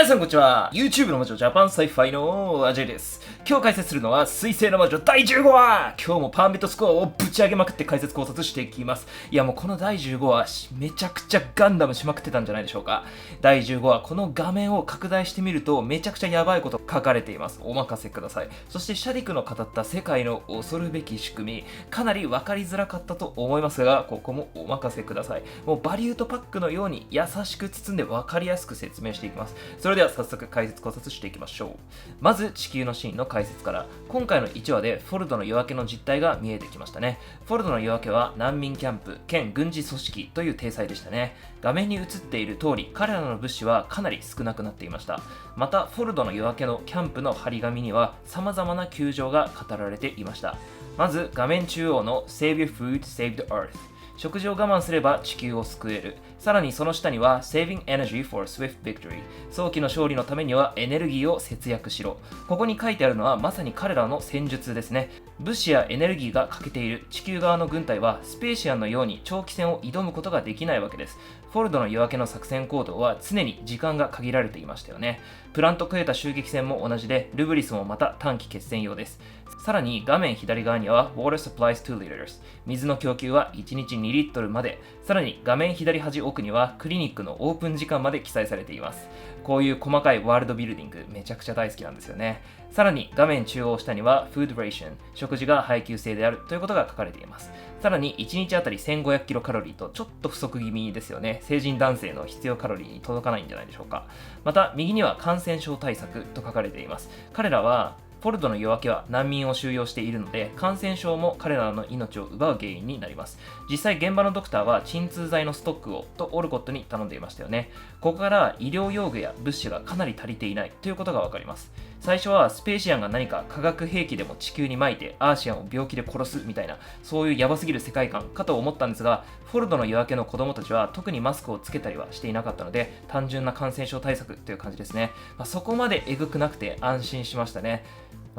皆さんこんにちは。 YouTube の魔女ジャパンサイファイのアジェイです。今日解説するのは水星の魔女第15話。今日もパーミットスコアをぶち上げまくって解説考察していきます。いやもうこの第15話めちゃくちゃガンダムしまくってたんじゃないでしょうか。第15話この画面を拡大してみるとめちゃくちゃやばいこと書かれています。お任せください。そしてシャディクの語った世界の恐るべき仕組み、かなり分かりづらかったと思いますが、ここもお任せください。もうバリュートパックのように優しく包んで分かりやすく説明していきます。それでは早速解説考察していきましょう。まず地球のシーンの解説から。今回の1話でフォルドの夜明けの実態が見えてきましたね。フォルドの夜明けは難民キャンプ兼軍事組織という体裁でしたね。画面に映っている通り彼らの物資はかなり少なくなっていました。またフォルドの夜明けのキャンプの張り紙には様々な窮状が語られていました。まず画面中央の Save your food, save the earth、食事を我慢すれば地球を救える。さらにその下には Saving Energy for Swift Victory、 早期の勝利のためにはエネルギーを節約しろ。ここに書いてあるのはまさに彼らの戦術ですね。物資やエネルギーが欠けている地球側の軍隊はスペーシアンのように長期戦を挑むことができないわけです。フォルドの夜明けの作戦行動は常に時間が限られていましたよね。プラントクエタ襲撃戦も同じで、ルブリスもまた短期決戦用です。さらに画面左側には Water supplies 2 liters、 水の供給は1日2リットルまで。さらに画面左端奥にはクリニックのオープン時間まで記載されています。こういう細かいワールドビルディングめちゃくちゃ大好きなんですよね。さらに画面中央下には Food ration、 食事が配給制であるということが書かれています。さらに1日あたり1500キロカロリーとちょっと不足気味ですよね。成人男性の必要カロリーに届かないんじゃないでしょうか。また右には感染症対策と書かれています。彼らはフォルドの夜明けは難民を収容しているので、感染症も彼らの命を奪う原因になります。実際現場のドクターは鎮痛剤のストックをとオルコットに頼んでいましたよね。ここから医療用具や物資がかなり足りていないということがわかります。最初はスペーシアンが何か化学兵器でも地球に撒いてアーシアンを病気で殺すみたいな、そういうヤバすぎる世界観かと思ったんですが、フォルドの夜明けの子供たちは特にマスクをつけたりはしていなかったので、単純な感染症対策という感じですね。そこまでエグくなくて安心しましたね。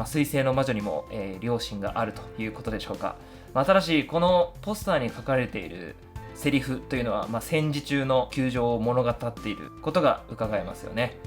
水星の魔女にも、良心があるということでしょうか。ただしこのポスターに書かれているセリフというのは、戦時中の窮状を物語っていることが伺えますよね。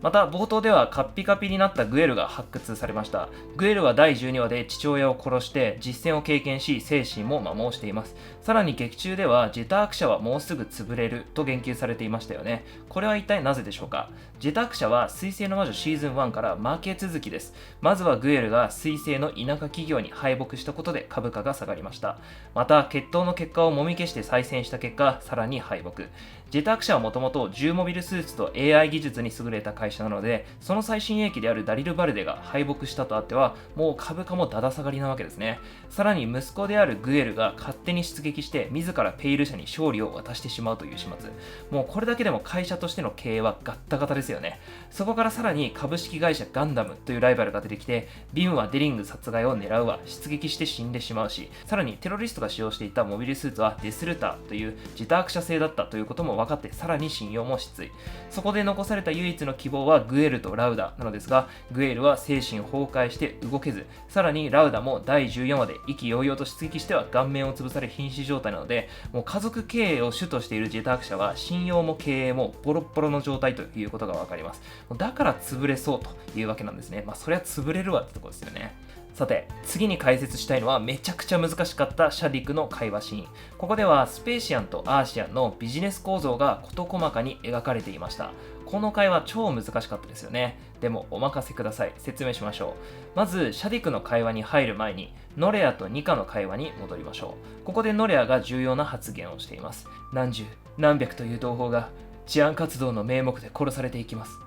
また冒頭ではカッピカピになったグエルが発掘されました。グエルは第12話で父親を殺して実戦を経験し、精神も摩耗しています。さらに劇中ではジェターク社はもうすぐ潰れると言及されていましたよね。これは一体なぜでしょうか。ジェターク社は水星の魔女シーズン1から負け続きです。まずはグエルが水星の田舎企業に敗北したことで株価が下がりました。また決闘の結果をもみ消して再戦した結果、さらに敗北。ジェターク社はもともと重モビルスーツと AI 技術に優れた会社なので、その最新鋭機であるダリル・バルデが敗北したとあっては、もう株価もだだ下がりなわけですね。さらに息子であるグエルが勝手に出撃して自らペイル社に勝利を渡してしまうという始末。もうこれだけでも会社としての経営はガッタガタですよね。そこからさらに株式会社ガンダムというライバルが出てきて、ビムはデリング殺害を狙うわ、出撃して死んでしまうし、さらにテロリストが使用していたモビルスーツはデスルターというジェターク社製だったということも分かって、さらに信用も失墜。そこで残された唯一の希望はグエルとラウダなのですが、グエルは精神崩壊して動けず、さらにラウダも第14話で意気揚々と出撃しては顔面を潰され瀕死状態なので、もう家族経営を主としているジェターク社は信用も経営もボロッボロの状態ということが分かります。だから潰れそうというわけなんですね。そりゃ潰れるわってところですよね。さて次に解説したいのはめちゃくちゃ難しかったシャディクの会話シーン。ここではスペーシアンとアーシアンのビジネス構造が事細かに描かれていました。この会話超難しかったですよね。でもお任せください。説明しましょう。まずシャディクの会話に入る前にノレアとニカの会話に戻りましょう。ここでノレアが重要な発言をしています。何十何百という同胞が治安活動の名目で殺されていきます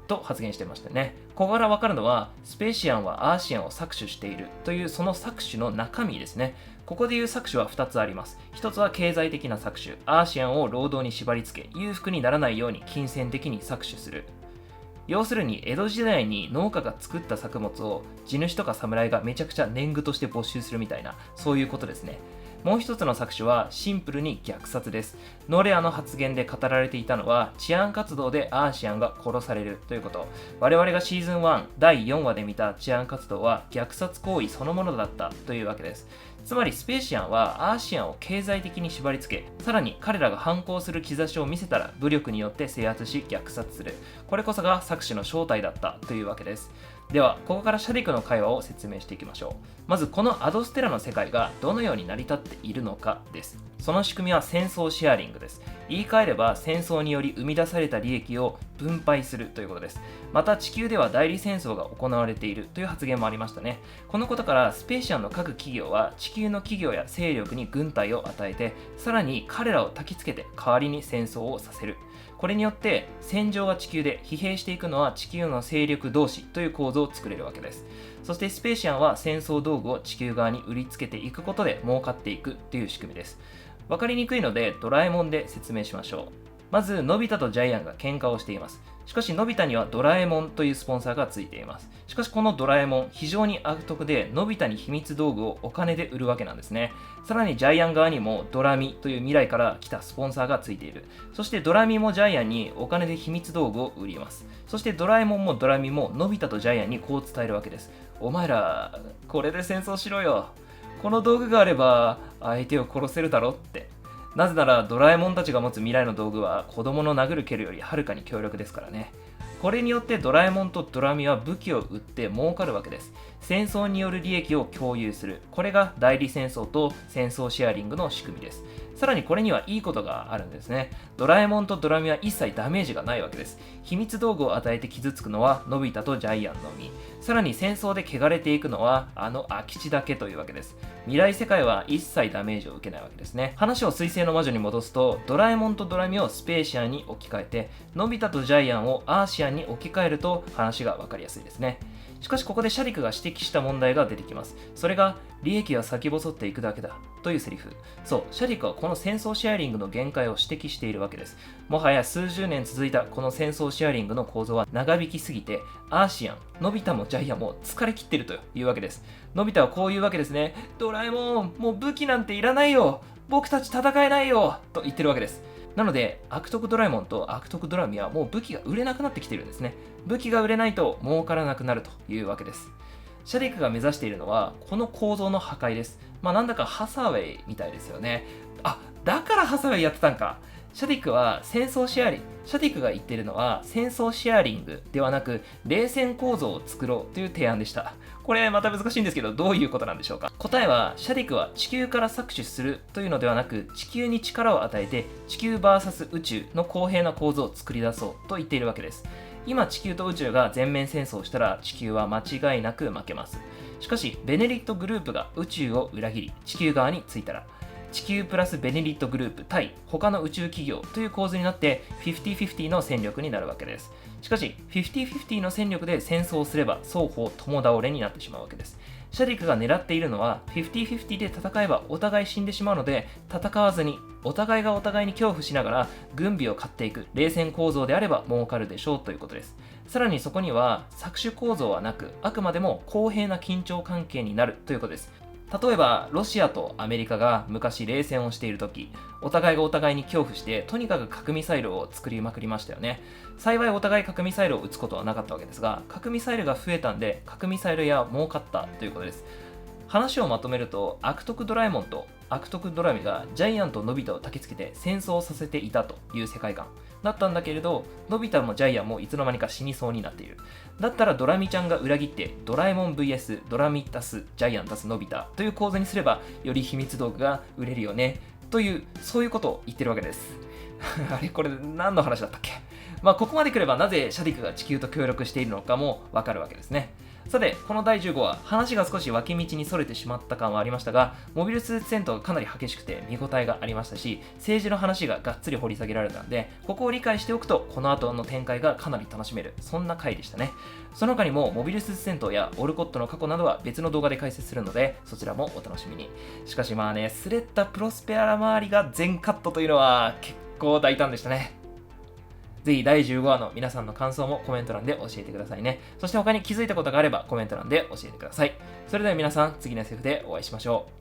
と発言してましたね。ここから分かるのはスペーシアンはアーシアンを搾取しているというその搾取の中身ですね。ここでいう搾取は2つあります。1つは経済的な搾取、アーシアンを労働に縛り付け裕福にならないように金銭的に搾取する。要するに江戸時代に農家が作った作物を地主とか侍がめちゃくちゃ年貢として没収するみたいな、そういうことですね。もう一つの搾取はシンプルに虐殺です。ノレアの発言で語られていたのは、治安活動でアーシアンが殺されるということ。我々がシーズン1第4話で見た治安活動は虐殺行為そのものだったというわけです。つまりスペーシアンはアーシアンを経済的に縛り付け、さらに彼らが反抗する兆しを見せたら武力によって制圧し虐殺する。これこそが搾取の正体だったというわけです。では、ここからシャディクの会話を説明していきましょう。まず、このアドステラの世界がどのように成り立っているのかです。その仕組みは戦争シェアリングです。言い換えれば、戦争により生み出された利益を分配するということです。また、地球では代理戦争が行われているという発言もありましたね。このことから、スペーシアンの各企業は地球の企業や勢力に軍隊を与えて、さらに彼らを焚きつけて代わりに戦争をさせる。これによって戦場が地球で疲弊していくのは地球の勢力同士という構造を作れるわけです。そしてスペーシアンは戦争道具を地球側に売りつけていくことで儲かっていくという仕組みです。わかりにくいのでドラえもんで説明しましょう。まずのび太とジャイアンが喧嘩をしています。しかしのび太にはドラえもんというスポンサーがついています。しかしこのドラえもん非常に悪徳でのび太に秘密道具をお金で売るわけなんですね。さらにジャイアン側にもドラミという未来から来たスポンサーがついている。そしてドラミもジャイアンにお金で秘密道具を売ります。そしてドラえもんもドラミものび太とジャイアンにこう伝えるわけです。お前らこれで戦争しろよ。この道具があれば相手を殺せるだろって。なぜならドラえもんたちが持つ未来の道具は子供の殴る蹴るよりはるかに強力ですからね。これによってドラえもんとドラミは武器を売って儲かるわけです。戦争による利益を共有する。これが代理戦争と戦争シェアリングの仕組みです。さらにこれにはいいことがあるんですね。ドラえもんとドラミは一切ダメージがないわけです。秘密道具を与えて傷つくのはのび太とジャイアンのみ。さらに戦争で汚れていくのは空き地だけというわけです。未来世界は一切ダメージを受けないわけですね。話を水星の魔女に戻すと、ドラえもんとドラミをスペーシアンに置き換えて、のび太とジャイアンをアーシアンに置き換えると話が分かりやすいですね。しかしここでシャディクが指摘した問題が出てきます。それが利益は先細っていくだけだというセリフ。そう、シャディクはこの戦争シェアリングの限界を指摘しているわけです。もはや数十年続いたこの戦争シェアリングの構造は長引きすぎて、アーシアン、のび太もジャイアンも疲れ切っているというわけです。のび太はこういうわけですね。ドラえもん、もう武器なんていらないよ。僕たち戦えないよと言ってるわけです。なので、悪徳ドラえもんと悪徳ドラミはもう武器が売れなくなってきているんですね。武器が売れないと儲からなくなるというわけです。シャディクが目指しているのは、この構造の破壊です。なんだかハサウェイみたいですよね。だからハサウェイやってたんか。シャディクは戦争シェアリング、シャディクが言っているのは戦争シェアリングではなく冷戦構造を作ろうという提案でした。これまた難しいんですけど、どういうことなんでしょうか。答えは、シャディクは地球から搾取するというのではなく、地球に力を与えて地球 VS 宇宙の公平な構造を作り出そうと言っているわけです。今地球と宇宙が全面戦争をしたら地球は間違いなく負けます。しかしベネリットグループが宇宙を裏切り地球側についたら、地球プラスベネリットグループ対他の宇宙企業という構図になって 50-50 の戦力になるわけです。しかし 50-50 の戦力で戦争をすれば双方共倒れになってしまうわけです。シャディクが狙っているのは 50-50 で戦えばお互い死んでしまうので、戦わずにお互いがお互いに恐怖しながら軍備を買っていく冷戦構造であれば儲かるでしょうということです。さらにそこには搾取構造はなく、あくまでも公平な緊張関係になるということです。例えばロシアとアメリカが昔冷戦をしている時、お互いがお互いに恐怖してとにかく核ミサイルを作りまくりましたよね。幸いお互い核ミサイルを撃つことはなかったわけですが、核ミサイルが増えたんで核ミサイルや儲かったということです。話をまとめると、悪徳ドラえもんと悪徳ドラミがジャイアンとのび太を焚きつけて戦争をさせていたという世界観だったんだけれど、のび太もジャイアンもいつの間にか死にそうになっている。だったらドラミちゃんが裏切ってドラえもん VS ドラミ足すジャイアン足すのび太という構図にすれば、より秘密道具が売れるよねという、そういうことを言ってるわけです。あれ、これ何の話だったっけ。ここまで来ればなぜシャディクが地球と協力しているのかもわかるわけですね。さて、この第15話、話が少し脇道にそれてしまった感はありましたが、モビルスーツ戦闘がかなり激しくて見応えがありましたし、政治の話ががっつり掘り下げられたので、ここを理解しておくと、この後の展開がかなり楽しめる、そんな回でしたね。その他にも、モビルスーツ戦闘やオルコットの過去などは別の動画で解説するので、そちらもお楽しみに。しかしスレッタ・プロスペアラ周りが全カットというのは結構大胆でしたね。ぜひ第15話の皆さんの感想もコメント欄で教えてくださいね。そして他に気づいたことがあればコメント欄で教えてください。それでは皆さん、次の SF でお会いしましょう。